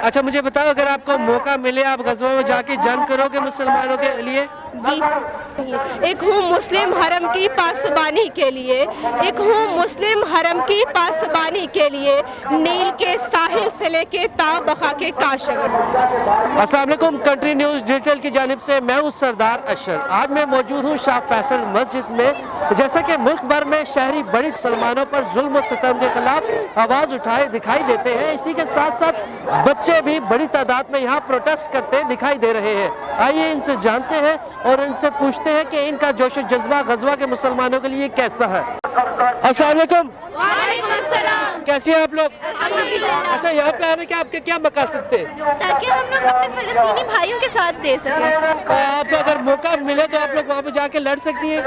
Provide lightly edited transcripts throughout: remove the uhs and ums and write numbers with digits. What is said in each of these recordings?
اچھا مجھے بتاؤ، اگر آپ کو موقع ملے آپ غزوہ میں جا کے جنگ کرو گے مسلمانوں کے لیے؟ جی، ایک ہوں مسلم حرم کی پاسبانی کے لیے، ایک ہوں مسلم حرم کی پاسبانی کے لیے، نیل کے ساحل سے لے کے تا بقا کے کاشغر۔ السلام علیکم، کنٹری نیوز ڈیجیٹل کی جانب سے میں ہوں سردار اشر۔ آج میں موجود ہوں شاہ فیصل مسجد میں، جیسا کہ ملک بھر میں شہری بڑی مسلمانوں پر ظلم و ستم کے خلاف آواز اٹھائے دکھائی دیتے ہیں، اسی کے ساتھ ساتھ بچے بھی بڑی تعداد میں یہاں پروٹیسٹ کرتے دکھائی دے رہے ہیں۔ آئیے ان سے جانتے ہیں اور ان سے پوچھتے ہیں کہ ان کا جوش و جذبہ غزوہ کے مسلمانوں کے لیے کیسا ہے۔ السلام علیکم، وعلیکم السلام۔ کیسے ہیں آپ لوگ؟ الحمدللہ۔ اچھا، یہاں پہ آنے کے آپ کے کیا مقاصد تھے؟ تاکہ ہم لوگ اپنے فلسطینی بھائیوں کے ساتھ دے سکیں۔ آپ اگر موقع ملے تو آپ لوگ وہاں پہ جا کے لڑ سکتی ہیں؟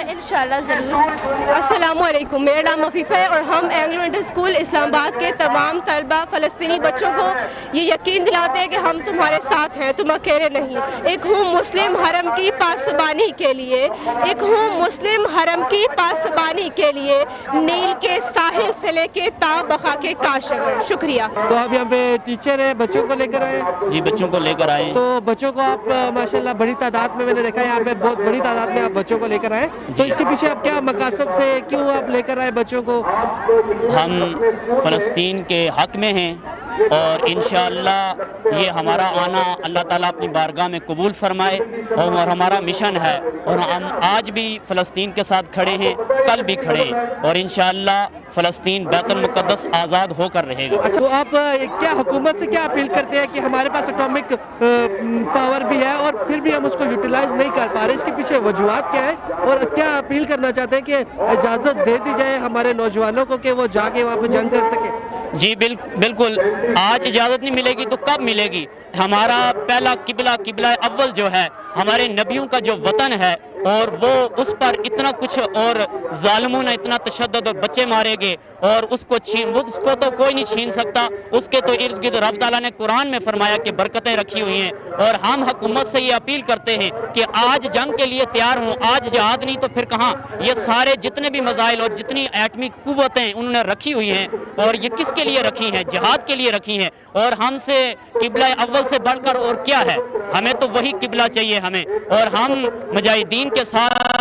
انشاءاللہ ضرور۔ السلام علیکم، میرا نام مفیفہ ہے اور ہم اینگلو انٹر اسکول اسلام آباد کے تمام طلبہ فلسطینی بچوں کو یہ یقین دلاتے ہیں کہ ہم تمہارے ساتھ ہیں، تم اکیلے نہیں۔ ایک ہوں مسلم حرم کی پاسبانی کے لیے، ایک ہوں مسلم حرم کی پاسبانی کے لیے، نیل کے ساحل سے لے کے تا بقا کے کاشغر۔ شکریہ۔ تو آپ یہاں پہ ٹیچر ہیں، بچوں کو لے کر آئے؟ جی، بچوں کو لے کر آئے۔ تو بچوں کو آپ ماشاءاللہ بڑی تعداد میں نے دیکھا یہاں پہ بہت بڑی تعداد میں آپ بچوں کو لے کر آئے، تو اس کے پیچھے آپ کیا مقاصد تھے، کیوں آپ لے کر آئے بچوں کو؟ ہم فلسطین کے حق میں ہیں اور انشاءاللہ یہ ہمارا آنا اللہ تعالیٰ اپنی بارگاہ میں قبول فرمائے، اور ہمارا مشن ہے اور ہم آج بھی فلسطین کے ساتھ کھڑے ہیں، کل بھی کھڑے ہیں، اور انشاءاللہ فلسطین بیت المقدس آزاد ہو کر رہے گا۔ اچھا، تو آپ کیا حکومت سے کیا اپیل کرتے ہیں کہ ہمارے پاس اٹامک پاور بھی ہے اور پھر بھی ہم اس کو یوٹیلائز نہیں کر پا رہے، اس کے پیچھے وجوہات کیا ہے اور کیا اپیل کرنا چاہتے ہیں کہ اجازت دے دی جائے ہمارے نوجوانوں کو کہ وہ جا کے وہاں پہ جنگ کر سکے؟ جی بالکل، آج اجازت نہیں ملے گی تو کب ملے گی؟ ہمارا پہلا قبلہ اول جو ہے ہمارے نبیوں کا جو وطن ہے، اور وہ اس پر اتنا کچھ اور ظالموں نے اتنا تشدد اور بچے مارے گئے، اور اس کو تو کوئی نہیں چھین سکتا۔ اس کے تو ارد گرد رب تعالیٰ نے قرآن میں فرمایا کہ برکتیں رکھی ہوئی ہیں، اور ہم حکومت سے یہ اپیل کرتے ہیں کہ آج جنگ کے لیے تیار ہوں، آج جہاد نہیں تو پھر کہاں؟ یہ سارے جتنے بھی میزائل اور جتنی ایٹمی قوتیں انہوں نے رکھی ہوئی ہیں، اور یہ کس کے لیے رکھی ہیں؟ جہاد کے لیے رکھی ہیں، اور ہم سے قبلہ اول سے بڑھ کر اور کیا ہے؟ ہمیں تو وہی قبلہ چاہیے ہمیں، اور ہم مجاہدین کے ساتھ